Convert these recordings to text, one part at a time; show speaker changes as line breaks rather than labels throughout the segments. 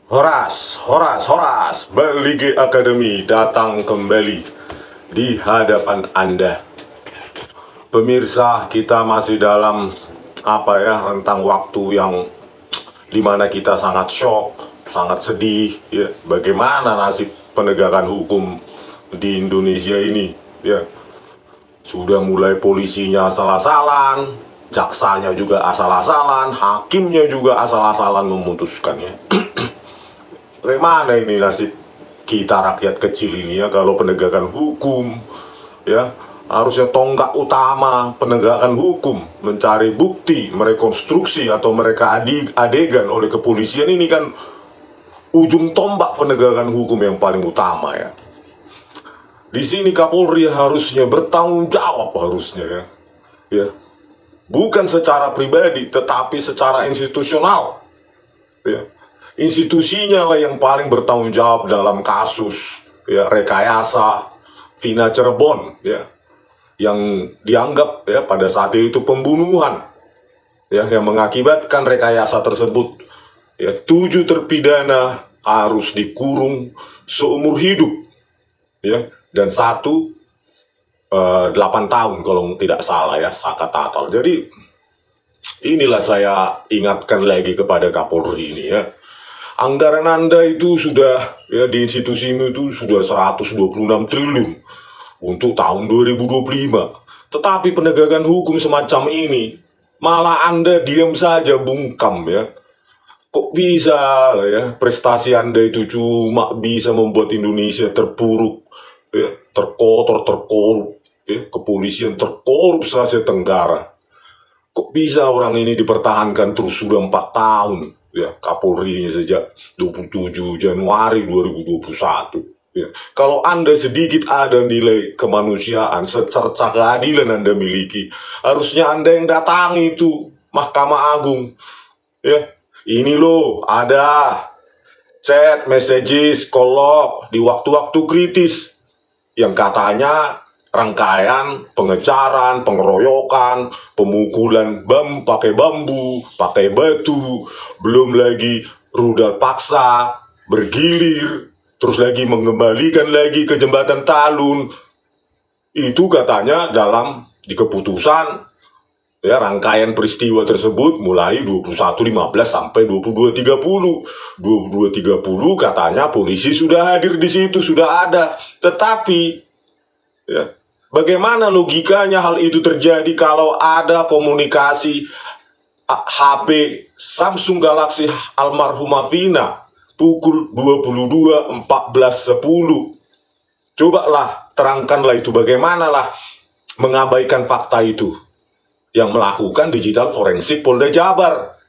Horas, Horas, Horas, Berlige Academy datang kembali di hadapan Anda. Pemirsa, kita masih dalam rentang waktu yang dimana kita sangat shock, sangat sedih, ya. Bagaimana nasib penegakan hukum di Indonesia ini, ya. Sudah mulai polisinya asal-asalan, jaksanya juga asal-asalan, hakimnya juga asal-asalan memutuskan, ya. Bagaimana ini nasib kita rakyat kecil ini, ya, kalau penegakan hukum, ya, harusnya tonggak utama penegakan hukum mencari bukti, merekonstruksi atau mereka adegan oleh kepolisian ini kan ujung tombak penegakan hukum yang paling utama, ya. Di sini Kapolri harusnya bertanggung jawab, harusnya, ya, bukan secara pribadi tetapi secara institusional, ya. Institusinya lah yang paling bertanggung jawab dalam kasus, ya, rekayasa Vina Cirebon, ya, yang dianggap, ya, pada saat itu pembunuhan, ya, yang mengakibatkan rekayasa tersebut, ya, 7 terpidana harus dikurung seumur hidup, ya, dan 1 8 tahun kalau tidak salah, ya, Saka Tatal. Jadi inilah saya ingatkan lagi kepada Kapolri ini, ya. Anggaran Anda itu sudah, ya, di institusimu itu sudah 126 triliun untuk tahun 2025. Tetapi penegakan hukum semacam ini malah Anda diam saja, bungkam, ya. Kok bisa, ya, prestasi Anda itu cuma bisa membuat Indonesia terpuruk, ya, terkotor, terkorup, ya, kepolisian terkorup se-Asia Tenggara. Kok bisa orang ini dipertahankan terus sudah 4 tahun, ya, Kapolrinya sejak 27 Januari 2021. Ya. Kalau Anda sedikit ada nilai kemanusiaan, secerca keadilan Anda miliki, harusnya Anda yang datangi itu Mahkamah Agung. Ya. Ini loh, ada chat, messages, call-log di waktu-waktu kritis yang katanya rangkaian pengejaran, pengeroyokan, pemukulan pakai bambu, pakai batu, belum lagi rudal paksa, bergilir, terus lagi mengembalikan lagi ke jembatan Talun. Itu katanya di keputusan, ya, rangkaian peristiwa tersebut mulai 21.15 sampai 22.30. 22.30 katanya polisi sudah hadir di situ, sudah ada. Tetapi, ya, bagaimana logikanya hal itu terjadi kalau ada komunikasi HP Samsung Galaxy almarhumah Vina pukul 22.14.10? Cobalah terangkanlah itu, bagaimanalah mengabaikan fakta itu yang melakukan digital forensik Polda Jabar.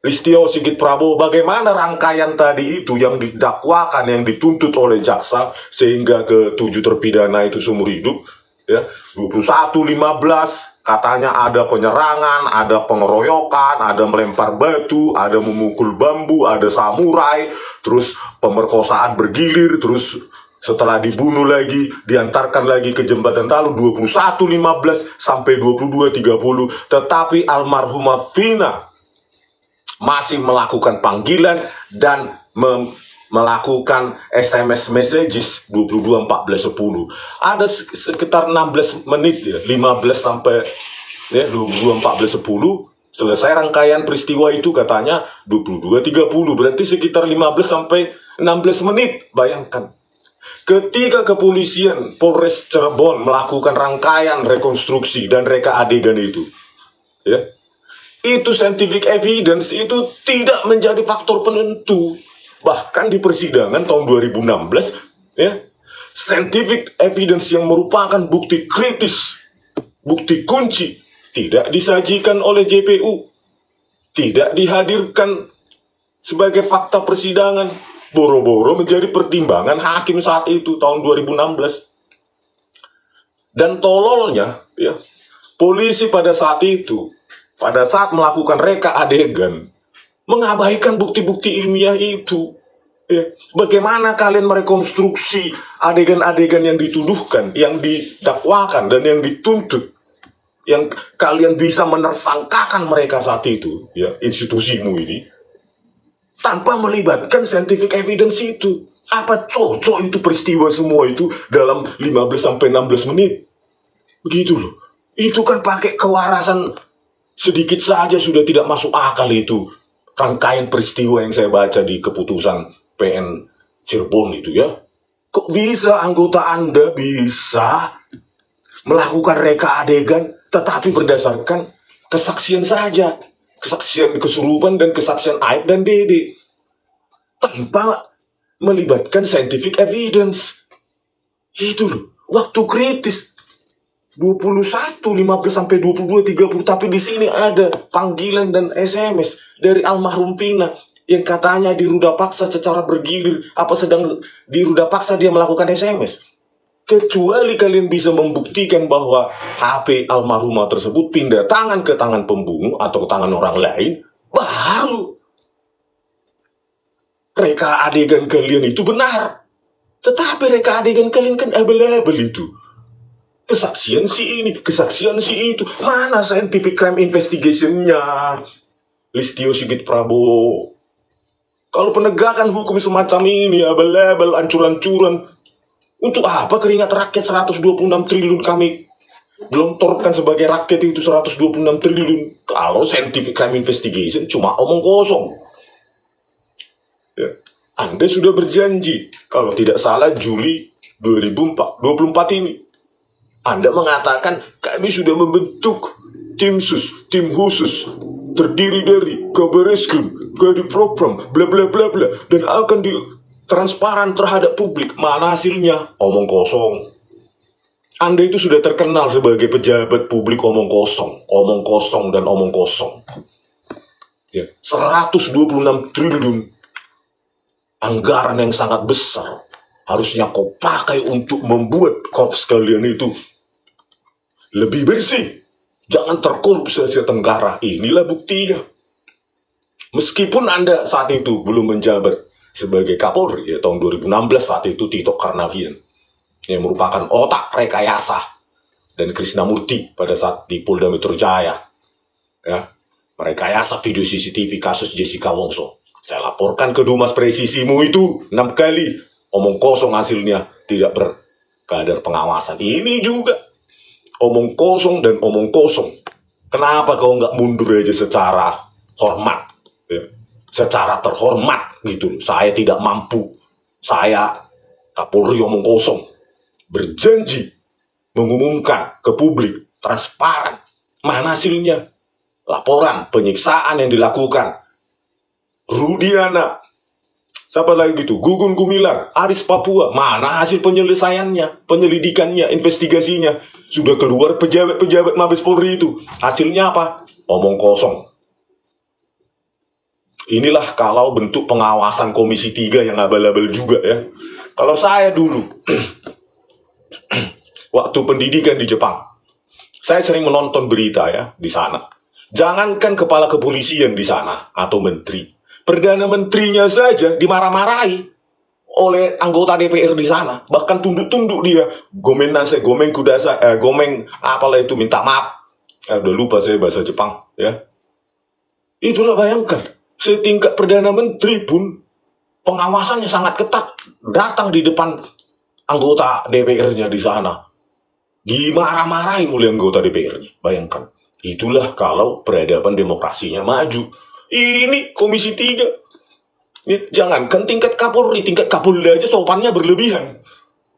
Listio Sigit Prabowo, bagaimana rangkaian tadi itu yang didakwakan, yang dituntut oleh jaksa sehingga ke 7 terpidana itu seumur hidup, ya. 21.15 katanya ada penyerangan, ada pengeroyokan, ada melempar batu, ada memukul bambu, ada samurai, terus pemerkosaan bergilir, terus setelah dibunuh lagi diantarkan lagi ke jembatan Talun 21.15 sampai 22.30. Tetapi almarhumah Vina masih melakukan panggilan dan melakukan SMS messages 22.14.10. Ada sekitar 16 menit, ya, 15 sampai, ya, 22.14.10. Selesai rangkaian peristiwa itu katanya 22.30. Berarti sekitar 15 sampai 16 menit. Bayangkan. Ketika kepolisian Polres Cirebon melakukan rangkaian rekonstruksi dan reka adegan itu, ya, itu scientific evidence itu tidak menjadi faktor penentu. Bahkan di persidangan tahun 2016, ya, scientific evidence yang merupakan bukti kritis, bukti kunci, tidak disajikan oleh JPU, tidak dihadirkan sebagai fakta persidangan, boro-boro menjadi pertimbangan hakim saat itu tahun 2016. Dan tololnya, ya, polisi pada saat itu, pada saat melakukan reka adegan, mengabaikan bukti-bukti ilmiah itu, ya. Bagaimana kalian merekonstruksi adegan-adegan yang dituduhkan, yang didakwakan, dan yang dituntut, yang kalian bisa menersangkakan mereka saat itu, ya, institusimu ini. tanpa melibatkan scientific evidence itu. Apa cocok itu peristiwa semua itu dalam 15-16 menit? Begitu loh. Itu kan pakai kewarasan sedikit saja sudah tidak masuk akal itu. Rangkaian peristiwa yang saya baca di keputusan PN Cirebon itu ya. Kok bisa anggota Anda bisa melakukan reka adegan tetapi berdasarkan kesaksian saja. Kesaksian kesurupan dan kesaksian Aib dan Dede. Tanpa melibatkan scientific evidence. Itu loh, waktu kritis 21, 15 sampai 22, 30, tapi di sini ada panggilan dan SMS dari almarhum Pina yang katanya diruda paksa secara bergilir. Apa sedang diruda paksa dia melakukan SMS? Kecuali kalian bisa membuktikan bahwa HP almarhumah tersebut pindah tangan ke tangan pembunuh atau ke tangan orang lain, baru reka adegan kalian itu benar. Tetapi reka adegan kalian kan abal-abal itu. Kesaksian si ini, kesaksian si itu. Mana scientific crime investigation-nya? Listio Sigit Prabowo. Kalau penegakan hukum semacam ini, abal-abal, ancur-ancuran. Untuk apa keringat rakyat 126 triliun kami gelontorkan sebagai rakyat itu 126 triliun? Kalau scientific crime investigation cuma omong kosong. Ya. Anda sudah berjanji, kalau tidak salah Juli 2024 ini. Anda mengatakan, kami sudah membentuk tim khusus, terdiri dari Kabar Eskrim, Kadipropam, bla bla bla bla, dan akan transparan terhadap publik. Mana hasilnya? Omong kosong. Anda itu sudah terkenal sebagai pejabat publik omong kosong dan omong kosong. Ya, 126 triliun. Anggaran yang sangat besar harusnya kau pakai untuk membuat korps kalian itu lebih bersih. Jangan terkorupsi Asia Tenggara. Inilah buktinya. Meskipun Anda saat itu belum menjabat sebagai Kapolri, ya, tahun 2016 saat itu Tito Karnavian yang merupakan otak rekayasa dan Krishnamurti pada saat di Polda Metro Jaya, ya, merekayasa video CCTV kasus Jessica Wongso. Saya laporkan ke Dumas presisimu itu 6 kali. Omong kosong hasilnya, tidak berkadar pengawasan. Ini juga omong kosong dan omong kosong. Kenapa kau nggak mundur aja secara hormat? Ya. Secara terhormat gitu. Saya tidak mampu. Saya Kapolri omong kosong. Berjanji mengumumkan ke publik transparan. Mana hasilnya? Laporan penyiksaan yang dilakukan Rudiana, siapa lagi gitu, Gugun Gumilar, Aris Papua, mana hasil penyelesaiannya, penyelidikannya, investigasinya? Sudah keluar pejabat-pejabat Mabes Polri itu. Hasilnya apa? Omong kosong. Inilah kalau bentuk pengawasan Komisi 3 yang abal-abal juga ya. Kalau saya dulu, waktu pendidikan di Jepang, saya sering menonton berita ya di sana. Jangankan kepala kepolisian di sana atau menteri, Perdana Menterinya saja dimarah-marahi oleh anggota DPR di sana. Bahkan tunduk-tunduk dia. Gomeng kudasa, gomeng apalah itu, minta maaf. Udah lupa saya bahasa Jepang. Ya. Itulah bayangkan. Setingkat Perdana Menteri pun pengawasannya sangat ketat. Datang di depan anggota DPR-nya di sana. Dimarah-marahin oleh anggota DPR-nya. Bayangkan. Itulah kalau peradaban demokrasinya maju. Ini Komisi 3. Ya, jangankan tingkat Kapolri, tingkat Kapolda aja sopannya berlebihan.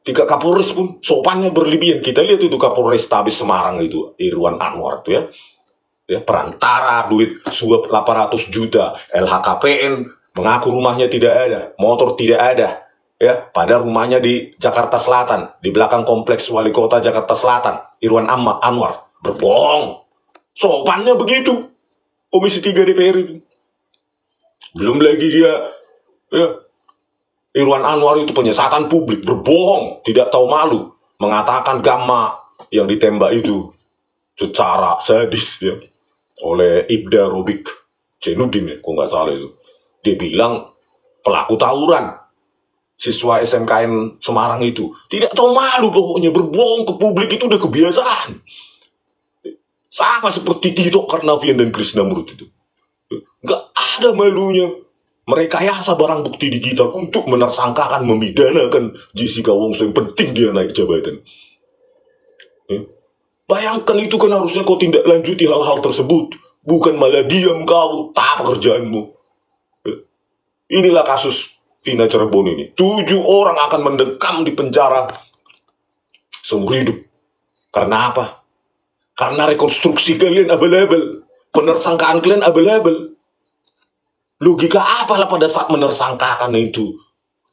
Tingkat Kapolres pun sopannya berlebihan. Kita lihat itu Kapolres Tabes Semarang itu, Irwan Anwar itu ya. Ya, perantara, duit suap 800 juta, LHKPN mengaku rumahnya tidak ada, motor tidak ada. Ya, padahal rumahnya di Jakarta Selatan, di belakang kompleks Wali Kota Jakarta Selatan, Irwan Anwar. Berbohong. Sopannya begitu. Komisi 3 DPR itu. Belum lagi dia, ya, Irwan Anwar itu penyesatan publik, berbohong, tidak tahu malu, mengatakan Gamma yang ditembak itu secara sadis ya, oleh Ibda Robik Jenudin ya, kok nggak salah itu. Dia bilang pelaku tawuran siswa SMKN Semarang itu tidak tahu malu, pokoknya berbohong ke publik itu udah kebiasaan. Sama seperti Tito Karnavian dan Krishnamurti itu. Nggak ada malunya. merekayasa barang bukti digital untuk menersangkakan, memidanakan Jessica Wongso yang penting dia naik jabatan. Bayangkan itu kan harusnya kau tindak lanjuti hal-hal tersebut, bukan malah diam kau, tak pekerjaanmu. Inilah kasus Vina Cirebon ini. 7 orang akan mendekam di penjara seumur hidup. Karena apa? Karena rekonstruksi kalian abal-abal, penersangkaan kalian abal-abal. Logika apalah pada saat menersangkakan itu?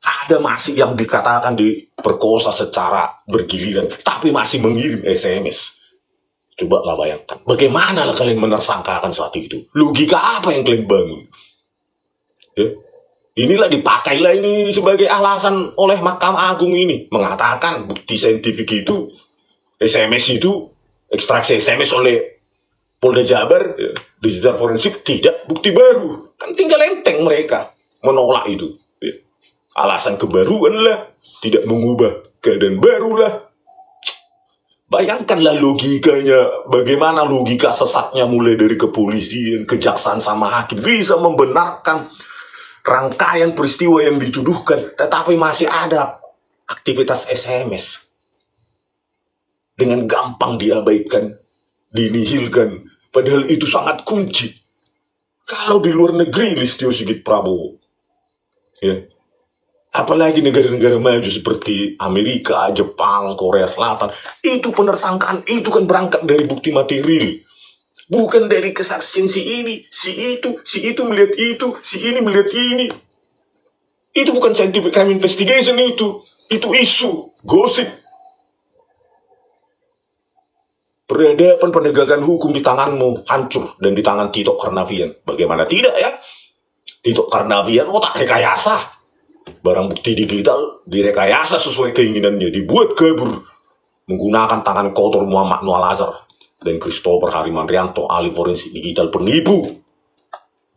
Ada masih yang dikatakan diperkosa secara bergiliran, tapi masih mengirim SMS. Coba lah bayangkan, bagaimana lah kalian menersangkakan saat itu? Logika apa yang kalian bangun? Ya. Inilah dipakailah ini sebagai alasan oleh Mahkamah Agung ini. Mengatakan bukti saintifik itu, SMS itu, ekstraksi SMS oleh Polda Jabar, ya, digital forensik tidak bukti baru. Kan tinggal enteng mereka menolak itu. Ya. Alasan kebaruan lah, tidak mengubah keadaan baru lah. Bayangkanlah logikanya, bagaimana logika sesatnya mulai dari kepolisian, kejaksaan sama hakim bisa membenarkan rangkaian peristiwa yang dituduhkan, tetapi masih ada aktivitas SMS. Dengan gampang diabaikan, dinihilkan, padahal itu sangat kunci. Kalau di luar negeri, Listio Sigit Prabowo, ya, apalagi negara-negara maju seperti Amerika, Jepang, Korea Selatan, itu penersangkaan itu kan berangkat dari bukti material, bukan dari kesaksian si ini, si itu melihat itu, si ini melihat ini. Itu bukan scientific crime investigation itu isu, gosip. Peradaban penegakan hukum di tanganmu hancur dan di tangan Tito Karnavian. Bagaimana tidak ya? Tito Karnavian otak rekayasa. Barang bukti digital direkayasa sesuai keinginannya, dibuat kabur menggunakan tangan kotor Muhammad Noah Lazar dan Christopher Harimandrianto, ahli forensik digital penipu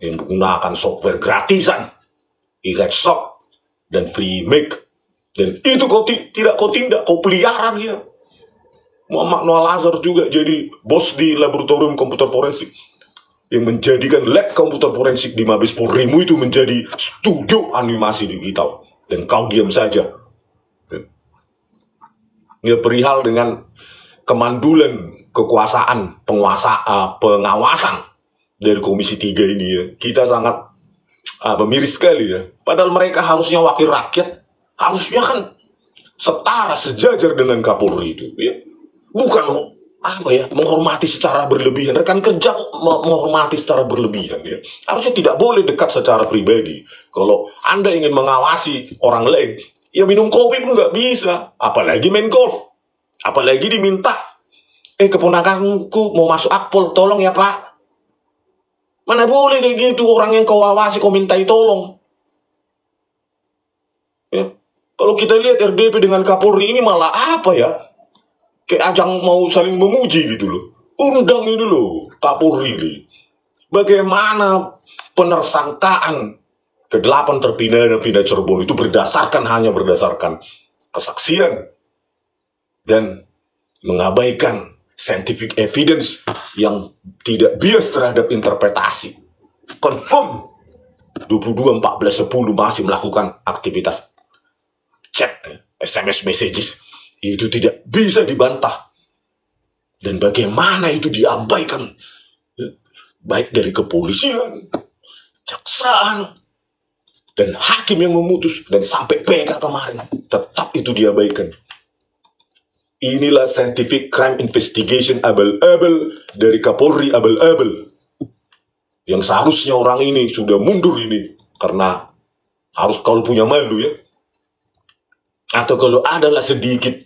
yang menggunakan software gratisan, Irexsoft dan FreeMake. Dan itu tidak kau tindak, kau pelihara dia. Muhammad Noah Lazar juga jadi bos di laboratorium komputer forensik yang menjadikan lab komputer forensik di Mabes Polrimu itu menjadi studio animasi digital. Dan kau diam saja. Ya, perihal dengan kemandulan kekuasaan pengawasan dari Komisi 3 ini ya, kita sangat miris sekali ya. Padahal mereka harusnya wakil rakyat, harusnya kan setara sejajar dengan Kapolri itu ya. Bukan menghormati secara berlebihan. Rekan kerja menghormati secara berlebihan ya. Harusnya tidak boleh dekat secara pribadi. Kalau Anda ingin mengawasi orang lain, ya minum kopi pun nggak bisa. Apalagi main golf. Apalagi diminta, keponakanku mau masuk akpol, tolong ya Pak. Mana boleh kayak gitu, orang yang kau awasi kau mintai tolong. Ya. Kalau kita lihat RDP dengan Kapolri ini malah apa ya? Kayak ajang mau saling memuji gitu loh. Undang ini loh, Kapolri ini. Bagaimana penersangkaan ke-8 terpidana Vina Cirebon itu hanya berdasarkan kesaksian dan mengabaikan scientific evidence yang tidak bias terhadap interpretasi. Confirm 22-14-10 masih melakukan aktivitas chat, SMS messages. Itu tidak bisa dibantah. Dan bagaimana itu diabaikan, baik dari kepolisian, jaksaan, dan hakim yang memutus, dan sampai PK kemarin, tetap itu diabaikan. Inilah scientific crime investigation abal-abal dari Kapolri abal-abal. Yang seharusnya orang ini sudah mundur ini, karena harus kalau punya malu ya. Atau kalau adalah sedikit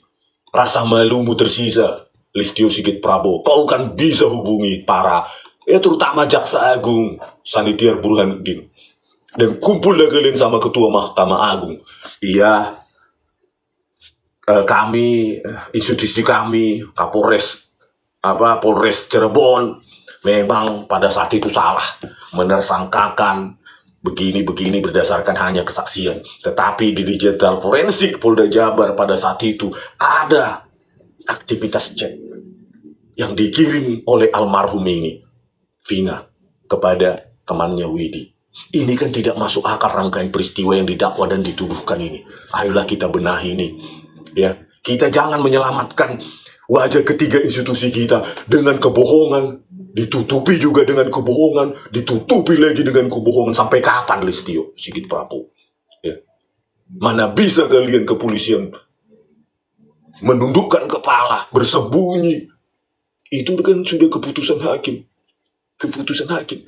rasa malumu tersisa, Listio Sigit Prabowo, kau kan bisa hubungi para, terutama Jaksa Agung, Sanitiar Burhanuddin, dan kumpullah kalian sama Ketua Mahkamah Agung. Iya, kami, institusi kami, Kapolres, Polres Cirebon, memang pada saat itu salah, menersangkakan begini-begini berdasarkan hanya kesaksian. Tetapi di digital forensik Polda Jabar pada saat itu ada aktivitas chat yang dikirim oleh almarhum ini, Vina, kepada temannya Widi. Ini kan tidak masuk akal rangkaian peristiwa yang didakwa dan dituduhkan ini. Ayolah kita benahi ini. Ya, kita jangan menyelamatkan wajah ketiga institusi kita dengan kebohongan, ditutupi juga dengan kebohongan, ditutupi lagi dengan kebohongan. Sampai kapan, Listio Sigit Prabowo? Ya. Mana bisa kalian kepolisian menundukkan kepala, bersembunyi? Itu kan sudah keputusan hakim. Keputusan hakim.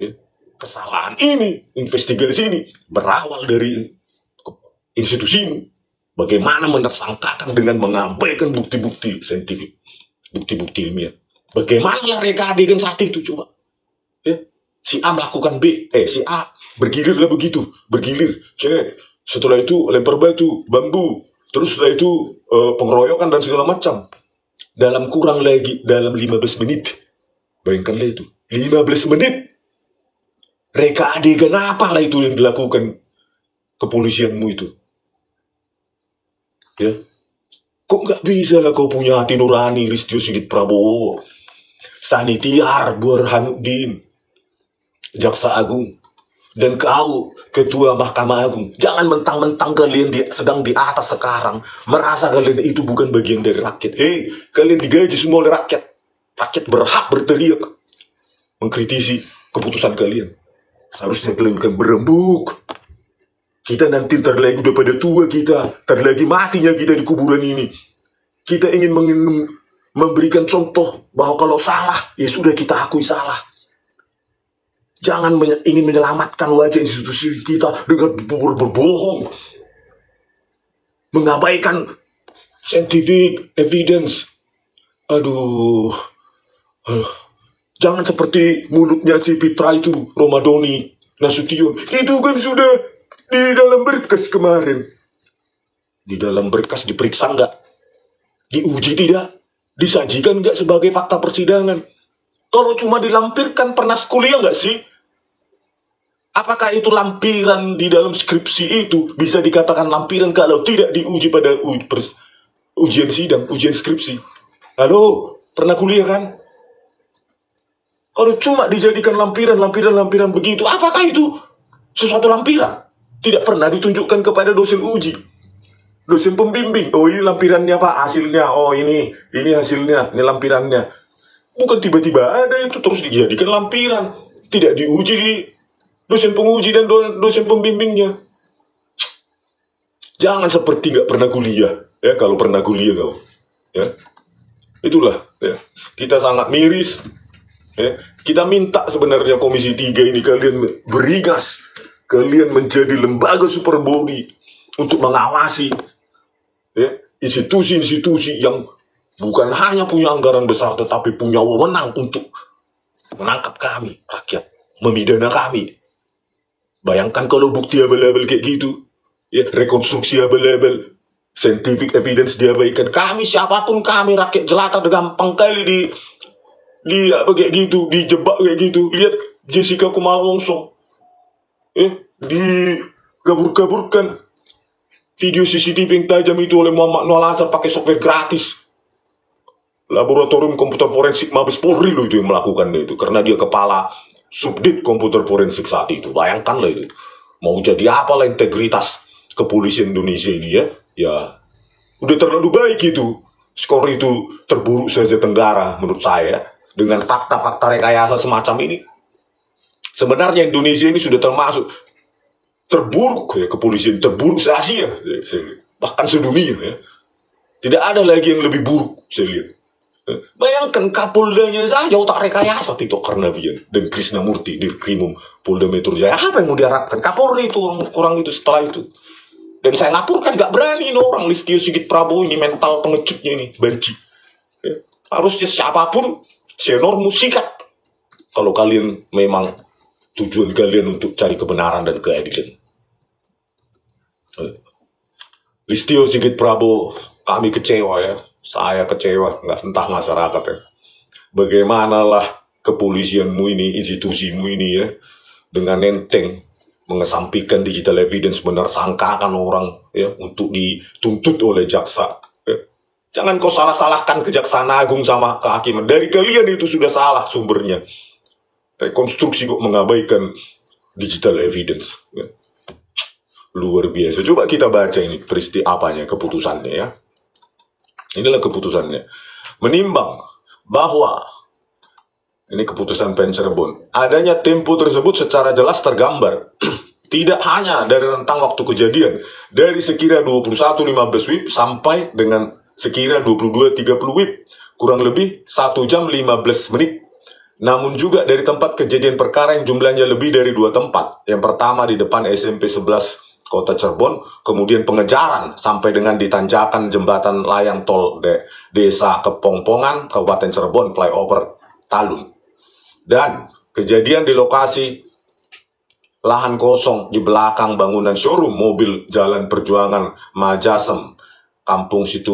Ya. Kesalahan ini, investigasi ini berawal dari institusimu. Bagaimana menersangkakan dengan mengabaikan bukti-bukti saintifik, bukti-bukti ilmiah. Bagaimana lah reka adegan saat itu coba? Ya. Si A melakukan B, si A bergilirlah begitu, bergilir, cek. Setelah itu lempar batu, bambu, terus setelah itu pengeroyokan dan segala macam. Dalam kurang lagi, dalam 15 menit. Bayangkanlah itu, 15 menit. Reka adegan apalah itu yang dilakukan kepolisianmu itu? Ya, kok nggak bisa lah kau punya hati nurani, Listio Sigit Prabowo, Sanitiar Burhanuddin, Jaksa Agung, dan kau Ketua Mahkamah Agung. Jangan mentang-mentang kalian sedang di atas sekarang, merasa kalian itu bukan bagian dari rakyat. Hei, kalian digaji semua oleh rakyat. Rakyat berhak berteriak, mengkritisi keputusan kalian. Harusnya kalian kan berembuk. Kita nanti terlagi udah pada tua kita, terlagi matinya kita di kuburan ini. Kita ingin memberikan contoh bahwa kalau salah, ya sudah kita akui salah. Jangan ingin menyelamatkan wajah institusi kita dengan berbohong. Mengabaikan scientific evidence. Aduh. Jangan seperti mulutnya si Pitra itu, Romadoni Nasution. Itu kan sudah di dalam berkas kemarin. Di dalam berkas diperiksa nggak? Diuji tidak? Disajikan nggak sebagai fakta persidangan? Kalau cuma dilampirkan, pernah kuliah nggak sih? Apakah itu lampiran di dalam skripsi itu bisa dikatakan lampiran kalau tidak diuji pada ujian sidang, ujian skripsi? Halo, pernah kuliah kan? Kalau cuma dijadikan lampiran begitu, apakah itu sesuatu lampiran? Tidak pernah ditunjukkan kepada dosen uji, dosen pembimbing. Oh, ini lampirannya Pak, hasilnya. Oh, ini hasilnya, ini lampirannya. Bukan tiba-tiba ada itu terus dijadikan lampiran. Tidak diuji di dosen penguji dan dosen pembimbingnya. Jangan seperti nggak pernah kuliah. Ya, kalau pernah kuliah kau. Ya, itulah. Ya. Kita sangat miris. Ya, kita minta sebenarnya Komisi 3 ini kalian beringas, kalian menjadi lembaga super body untuk mengawasi ya, institusi-institusi yang bukan hanya punya anggaran besar tetapi punya wewenang untuk menangkap kami, rakyat, memidana kami. Bayangkan kalau bukti abal-abal kayak gitu, ya, rekonstruksi abal-abal, scientific evidence diabaikan. Kami, siapapun kami, rakyat jelata, gampang kali di apa kayak gitu, dijebak kayak gitu. Lihat Jessica Kumala Wongso, digabur-gaburkan video CCTV yang tajam itu oleh Muhammad Noor Azhar pakai software gratis. Laboratorium Komputer Forensik Mabes Polri loh itu yang melakukan itu, karena dia kepala Subdit Komputer Forensik saat itu. Bayangkanlah itu, mau jadi apalah integritas kepolisian Indonesia ini ya. Ya, udah terlalu baik itu. Skor itu terburuk saja Tenggara menurut saya. Dengan fakta-fakta rekayasa semacam ini, sebenarnya Indonesia ini sudah termasuk terburuk ya, kepolisian terburuk se-Asia, bahkan sedunia ya. Tidak ada lagi yang lebih buruk saya lihat. Bayangkan Kapoldanya saja otak rekayasa Tito Karnavian dan Krisnamurti di Krimum Polda Metro Jaya. Apa yang mau diharapkan Kapolri itu orang itu setelah itu? Dan saya laporkan gak berani ini orang Listio Sigit Prabowo ini, mental pengecutnya ini, banci. Ya. Harusnya siapapun senior musikat. Kalau kalian memang tujuan kalian untuk cari kebenaran dan keadilan. Listio Sigit Prabowo, kami kecewa ya. Saya kecewa, nggak entah masyarakat ya. Bagaimanalah kepolisianmu ini, institusimu ini ya, dengan enteng mengesampingkan digital evidence, menersangkakan orang ya untuk dituntut oleh jaksa. Jangan kau salah-salahkan Kejaksaan Agung sama kehakiman. Dari kalian itu sudah salah sumbernya. rekonstruksi kok mengabaikan digital evidence. Ya. Luar biasa. Coba kita baca ini apanya, keputusannya ya. Inilah keputusannya. Menimbang bahwa ini keputusan PN Cirebon, adanya tempo tersebut secara jelas tergambar tidak hanya dari rentang waktu kejadian dari sekira 21.15 WIB sampai dengan sekira 22.30 WIB, kurang lebih 1 jam 15 menit. Namun juga dari tempat kejadian perkara yang jumlahnya lebih dari 2 tempat. Yang pertama di depan SMP 11 Kota Cirebon, kemudian pengejaran sampai dengan di tanjakan jembatan layang tol Desa Kepongpongan, Kabupaten Cirebon, flyover Talun. Dan kejadian di lokasi lahan kosong di belakang bangunan showroom mobil Jalan Perjuangan Majasem, Kampung Situ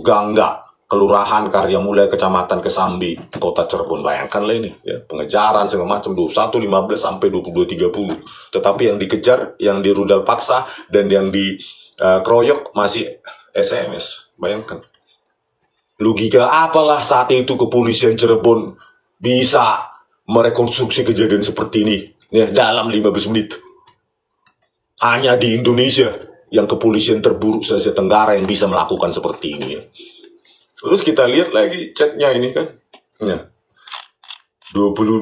Gangga, Kelurahan Karya Mulai, Kecamatan Kesambi, Kota Cirebon. Bayangkanlah ini, ya, pengejaran segala macam 21.15 sampai 22.30. Tetapi yang dikejar, yang dirudal paksa, dan yang dikeroyok masih SMS. Bayangkan. Logika apalah saat itu kepolisian Cirebon bisa merekonstruksi kejadian seperti ini, ya, dalam 15 menit. Hanya di Indonesia yang kepolisian terburuk se-Asia Tenggara yang bisa melakukan seperti ini, ya. Terus kita lihat lagi chatnya ini kan. Ya. 22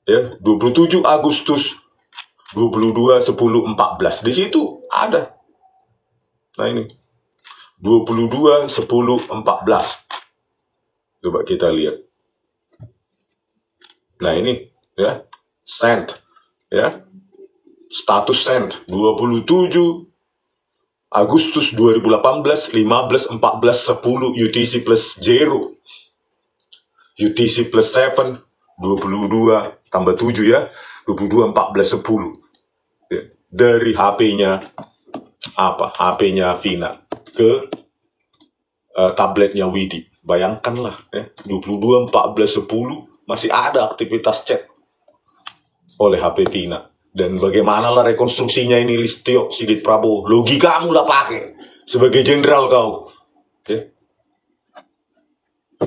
ya, 27 Agustus 22.10.14. Di situ ada. Nah ini. 22.10.14. Coba kita lihat. Nah ini ya. Send ya. Status send 27 Agustus 2018, 15, 14, 10, UTC plus 0. UTC plus 7, 22, tambah 7 ya. 22, 14, 10. Ya. Dari HP-nya, HP-nya Vina ke tabletnya Widi. Bayangkanlah ya. 22, 14, 10, masih ada aktivitas chat oleh HP Vina. Dan bagaimana lah rekonstruksinya ini, Listio Sigit Prabowo? Logika kamu lah pakai sebagai jenderal kau. Ya.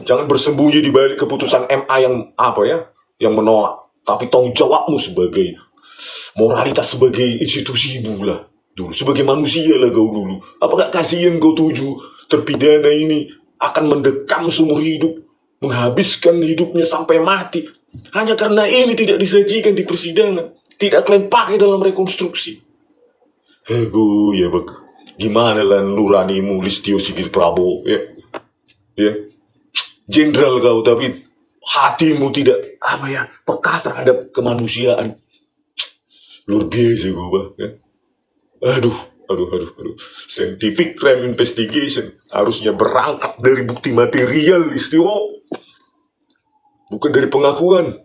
Jangan bersembunyi di balik keputusan MA yang yang menolak. Tapi tanggung jawabmu sebagai moralitas, sebagai institusi ibu lah dulu, sebagai manusia lah kau dulu. Apakah kasihan kau 7 terpidana ini akan mendekam seumur hidup, menghabiskan hidupnya sampai mati hanya karena ini tidak disajikan di persidangan? Tidak kalian pakai dalam rekonstruksi. Hego ya bang, gimana lah nuranimu Listio Sigit Prabowo ya, ya, jenderal kau tapi hatimu tidak peka terhadap kemanusiaan. Luar biasa gue bang. Ya. Aduh. Scientific crime investigation harusnya berangkat dari bukti material Listio, bukan dari pengakuan.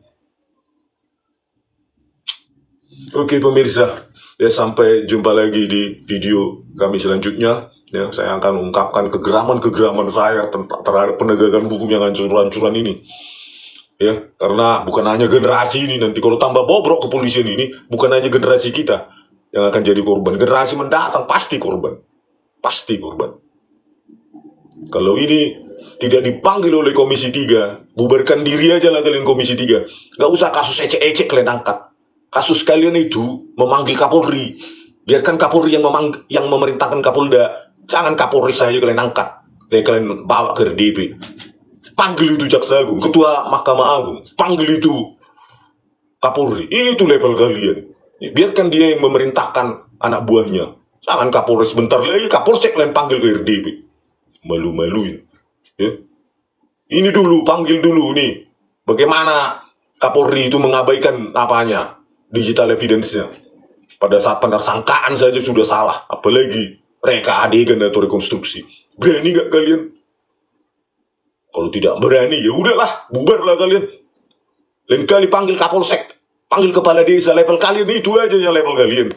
Oke pemirsa, ya sampai jumpa lagi di video kami selanjutnya. Ya, saya akan ungkapkan kegeraman saya terhadap penegakan hukum yang hancur-hancuran ini. Ya, karena bukan hanya generasi ini, nanti kalau tambah bobrok kepolisian ini, bukan hanya generasi kita yang akan jadi korban. Generasi mendatang pasti korban. Pasti korban. Kalau ini tidak dipanggil oleh Komisi 3, bubarkan diri aja lah kalian Komisi 3. Gak usah kasus ecek-ecek kalian angkat. Kasus kalian itu memanggil Kapolri. Biarkan Kapolri yang memerintahkan Kapolda. Jangan Kapolri saja kalian angkat. Kalian bawa ke RDP. Panggil itu Jaksa Agung, Ketua Mahkamah Agung. Panggil itu Kapolri. Itu level kalian. Biarkan dia yang memerintahkan anak buahnya. Jangan Kapolri sebentar lagi. Kapolsek kalian panggil ke RDP. Malu-maluin. Ya. Ini dulu, panggil dulu nih. Bagaimana Kapolri itu mengabaikan digital evidence-nya. Pada saat penersangkaan saja sudah salah, apalagi reka adegan atau rekonstruksi. Berani gak kalian? Kalau tidak berani, ya udahlah, bubarlah kalian. Lain kali panggil Kapolsek, panggil kepala desa, level kalian itu aja yang level kalian.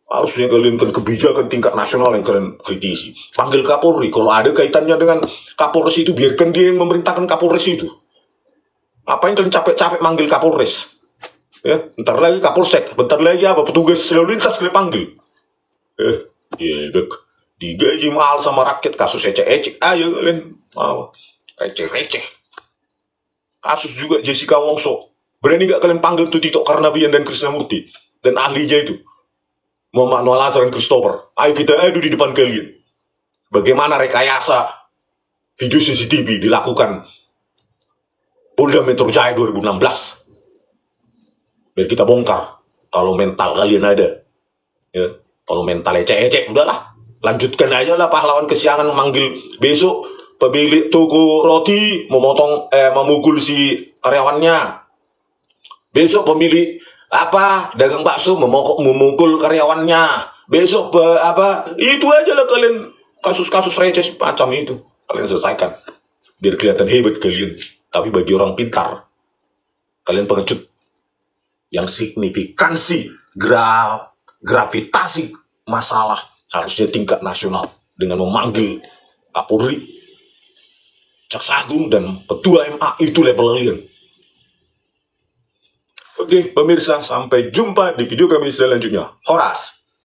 Harusnya kalian kan kebijakan tingkat nasional yang kalian kritisi. Panggil Kapolri, kalau ada kaitannya dengan Kapolres itu, biarkan dia yang memerintahkan Kapolres itu. Apa yang kalian capek-capek manggil Kapolres? Ya, bentar lagi Kapolsek, bentar lagi petugas lalu lintas kalian panggil. Digaji mahal sama rakyat, kasus ecek-ecek ayo kalian receh-receh. kasus juga Jessica Wongso. Berani nggak kalian panggil tuh Tito Karnavian dan Krisnamurti dan ahlinya itu Muhammad Noel Azhar dan Christopher? Ayo kita adu di depan kalian. Bagaimana rekayasa video CCTV dilakukan Polda Metro Jaya 2016? Biar kita bongkar kalau mental kalian ada. Ya, kalau mentalnya cek udahlah, lanjutkan aja lah pahlawan kesiangan manggil besok pemilik toko roti memukul si karyawannya. Besok pemilik dagang bakso memukul karyawannya. Besok itu aja lah kalian, kasus-kasus receh macam itu kalian selesaikan biar kelihatan hebat kalian. Tapi bagi orang pintar, kalian pengecut. Yang signifikansi gravitasi masalah harusnya tingkat nasional dengan memanggil Kapolri, Jaksa Agung, dan Ketua MA. Itu level kalian. Oke pemirsa, sampai jumpa di video kami selanjutnya. Horas.